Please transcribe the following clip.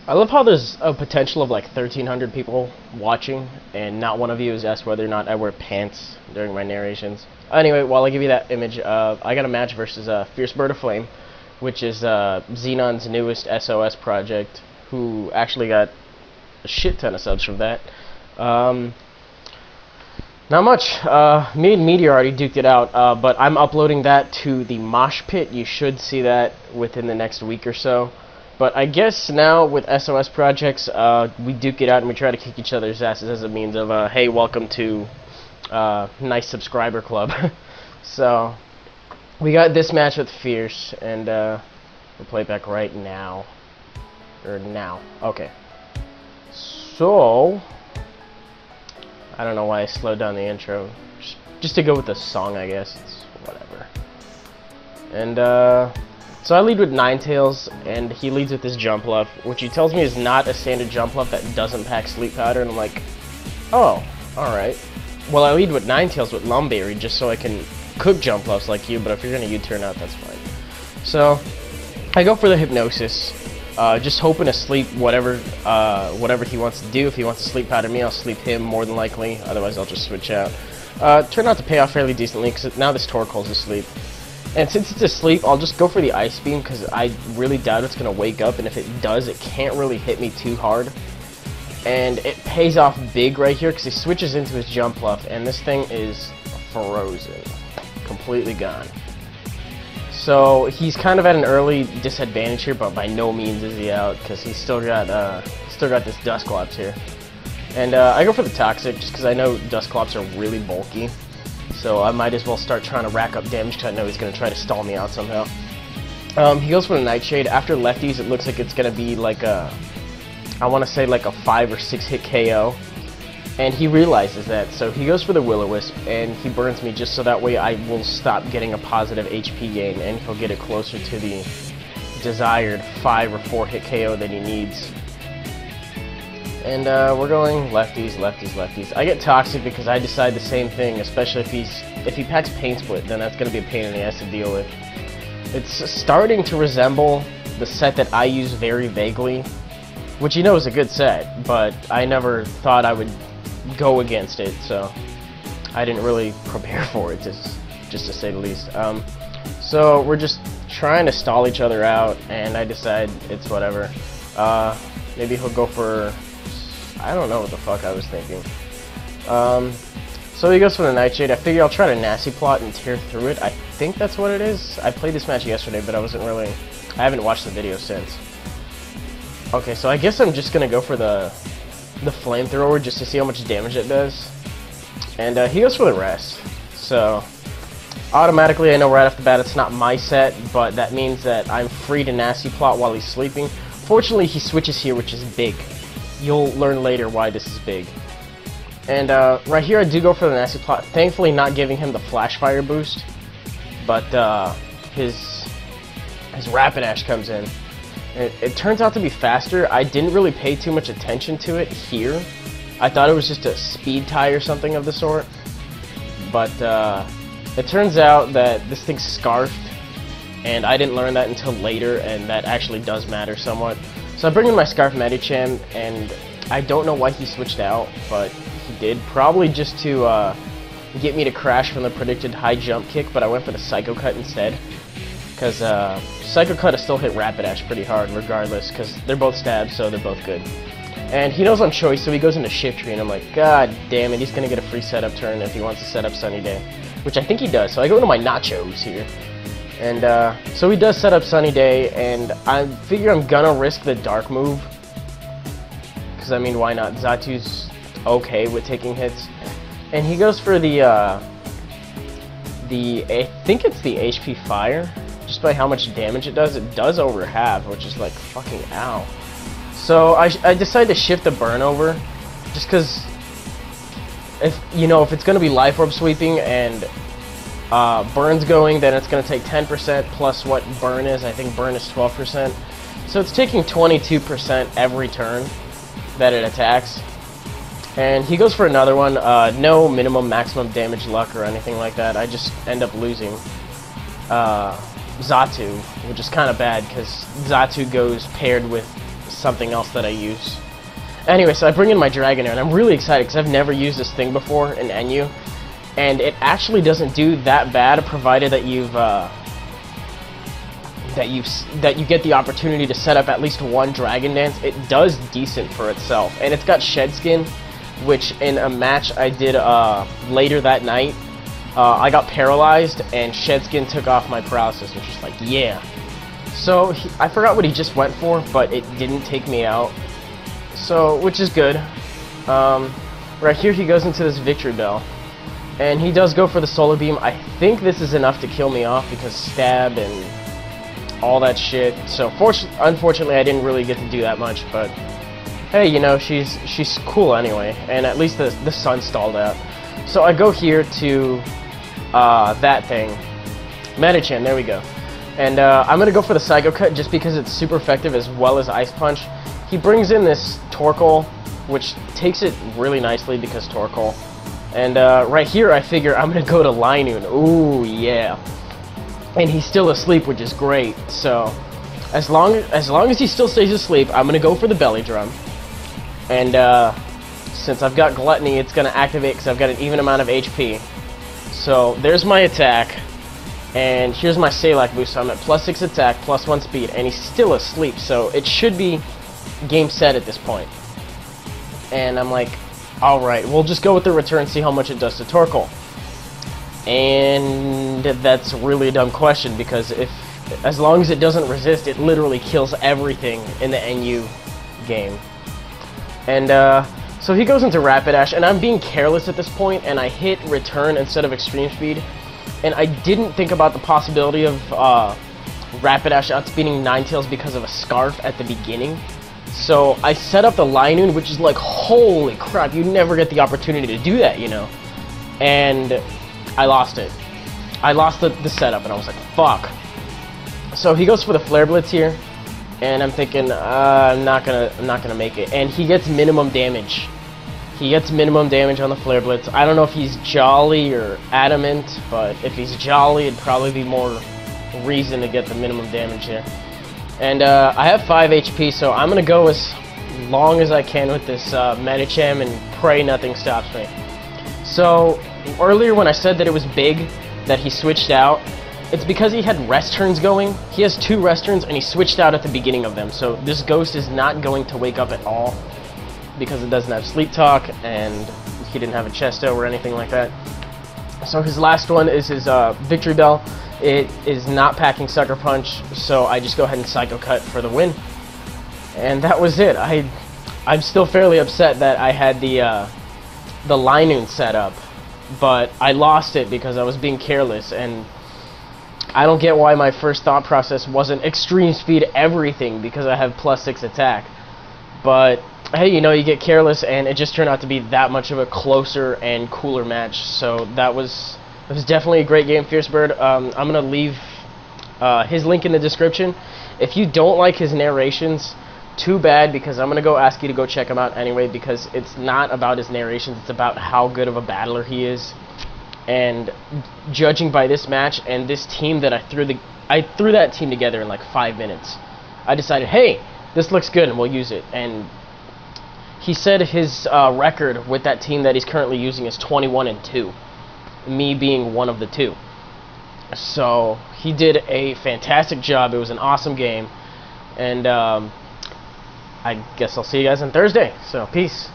I love how there's a potential of like 1,300 people watching, and not one of you has asked whether or not I wear pants during my narrations. Anyway, while I give you that image, I got a match versus FierceBirdOfFlame, which is Xenon's newest SOS project, who actually got a shit ton of subs from that. Not much. Me and Meteor already duked it out, but I'm uploading that to the Mosh Pit. You should see that within the next week or so. But I guess now with SOS projects, we duke it out and we try to kick each other's asses as a means of, hey, welcome to nice subscriber club. So, we got this match with Fierce, and we'll play it back right now. Or now. Okay. So, I don't know why I slowed down the intro. Just to go with the song, I guess. It's whatever. And, so I lead with Ninetales, and he leads with this jump left, which he tells me is not a standard jump left that doesn't pack sleep powder, and I'm like, oh, alright. Well, I lead with Ninetales with Lumberry just so I can cook jump lefts like you, but if you're gonna U-turn out, that's fine. So, I go for the Hypnosis, just hoping to sleep whatever he wants to do. If he wants to sleep powder me, I'll sleep him more than likely, otherwise I'll just switch out. Turned out to pay off fairly decently, because now this Torkoal's asleep. And since it's asleep, I'll just go for the Ice Beam, because I really doubt it's going to wake up, and if it does, it can't really hit me too hard. And it pays off big right here, because he switches into his jump left, and this thing is frozen. Completely gone. So, he's kind of at an early disadvantage here, but by no means is he out, because he's still got this Dusclops here. And I go for the Toxic, just because I know Dusclops are really bulky. So I might as well start trying to rack up damage because I know he's going to try to stall me out somehow. He goes for the Nightshade. After lefties, it looks like it's going to be like a, I want to say like a 5 or 6 hit KO. And he realizes that, so he goes for the Will-O-Wisp, and he burns me just so that way I will stop getting a positive HP gain, and he'll get it closer to the desired 5 or 4 hit KO that he needs. And we're going lefties, lefties, lefties. I get Toxic because I decide the same thing, especially if he packs Pain Split, then that's going to be a pain in the ass to deal with. It's starting to resemble the set that I use very vaguely, which you know is a good set, but I never thought I would go against it, so I didn't really prepare for it, just to say the least. So we're just trying to stall each other out, and I decide it's whatever. Maybe he'll go for, I don't know what the fuck I was thinking. So he goes for the Nightshade. I figure I'll try to Nasty Plot and tear through it. I think that's what it is. I played this match yesterday, but I haven't watched the video since. Okay, so I guess I'm just gonna go for the Flamethrower just to see how much damage it does. And he goes for the Rest. So automatically I know right off the bat it's not my set, but that means that I'm free to Nasty Plot while he's sleeping. Fortunately, he switches here, which is big. You'll learn later why this is big. And right here I do go for the Nasty Plot, thankfully not giving him the Flash Fire boost, but his Rapidash comes in. It turns out to be faster. I didn't really pay too much attention to it here. I thought it was just a speed tie or something of the sort, but it turns out that this thing's scarfed, and I didn't learn that until later, and that actually does matter somewhat. So I bring in my Scarf Medicham, and I don't know why he switched out, but he did. Probably just to get me to crash from the predicted high jump kick, but I went for the Psycho Cut instead. Because Psycho Cut has still hit Rapidash pretty hard regardless, because they're both stabs, so they're both good. And he knows I'm choice, so he goes into Shift Tree, and I'm like, god damn it, he's going to get a free setup turn if he wants to set up Sunny Day. Which I think he does, so I go into my Nachos here. And so he does set up Sunny Day, and I figure I'm gonna risk the Dark move. Because, I mean, why not? Zatu's okay with taking hits. And he goes for I think it's the HP Fire. Just by how much damage it does over half, which is like fucking ow. So I decide to shift the Burn over, just because if it's gonna be Life Orb sweeping and Burn's going, then it's gonna take 10% plus what Burn is. I think Burn is 12%, so it's taking 22% every turn that it attacks. And he goes for another one. No minimum maximum damage luck or anything like that. I just end up losing Zatu, which is kind of bad because Zatu goes paired with something else that I use. Anyway, so I bring in my Dragonair, and I'm really excited because I've never used this thing before in NU, and it actually doesn't do that bad, provided that you get the opportunity to set up at least one Dragon Dance. It does decent for itself, and it's got Shed Skin, which in a match I did later that night, I got paralyzed, and Shed Skin took off my paralysis, which is like, yeah. So I forgot what he just went for, but it didn't take me out. So, which is good. Right here he goes into this Victory Bell, and he does go for the Solar Beam. I think this is enough to kill me off because stab and all that shit. So unfortunately I didn't really get to do that much, but hey, you know, she's cool anyway, and at least the sun stalled out. So I go here to that thing, Metachan, there we go. And I'm gonna go for the Psycho Cut just because it's super effective as well as Ice Punch. He brings in this Torkoal, which takes it really nicely because Torkoal. And right here, I figure I'm gonna go to Linoon. Ooh, yeah. And he's still asleep, which is great. So, as long as he still stays asleep, I'm gonna go for the Belly Drum. And since I've got Gluttony, it's gonna activate because I've got an even amount of HP. So there's my attack. And here's my Salak boost. So I'm at +6 attack, +1 speed, and he's still asleep. So it should be game set at this point. And I'm like, alright, we'll just go with the return, see how much it does to Torkoal. And that's really a dumb question, because as long as it doesn't resist, it literally kills everything in the NU game. And so he goes into Rapidash, and I'm being careless at this point, and I hit return instead of extreme speed. And I didn't think about the possibility of Rapidash outspeeding Ninetales because of a Scarf at the beginning. So I set up the Linoon, which is like, holy crap, you never get the opportunity to do that, you know. And I lost it. I lost the setup, and I was like, fuck. So he goes for the Flare Blitz here, and I'm thinking, I'm not gonna make it. And he gets minimum damage. He gets minimum damage on the Flare Blitz. I don't know if he's Jolly or Adamant, but if he's Jolly, it'd probably be more reason to get the minimum damage here. And I have 5 HP, so I'm going to go as long as I can with this Medicham and pray nothing stops me. So, earlier when I said that it was big that he switched out, it's because he had rest turns going. He has 2 rest turns, and he switched out at the beginning of them. So this Ghost is not going to wake up at all because it doesn't have Sleep Talk, and he didn't have a Chesto or anything like that. So his last one is his Victory Bell. It is not packing Sucker Punch, so I just go ahead and Psycho Cut for the win. And that was it. I'm still fairly upset that I had the Linoon set up, but I lost it because I was being careless, and I don't get why my first thought process wasn't extreme speed everything because I have +6 attack. But hey, you know, you get careless, and it just turned out to be that much of a closer and cooler match. So it was definitely a great game, FierceBird. I'm going to leave his link in the description. If you don't like his narrations, too bad, because I'm going to go ask you to go check him out anyway, because it's not about his narrations, it's about how good of a battler he is. And judging by this match and this team that I threw that team together in like 5 minutes. I decided, hey, this looks good and we'll use it. And he said his record with that team that he's currently using is 21-2. Me being one of the 2. So he did a fantastic job. It was an awesome game, and I guess I'll see you guys on Thursday. So peace.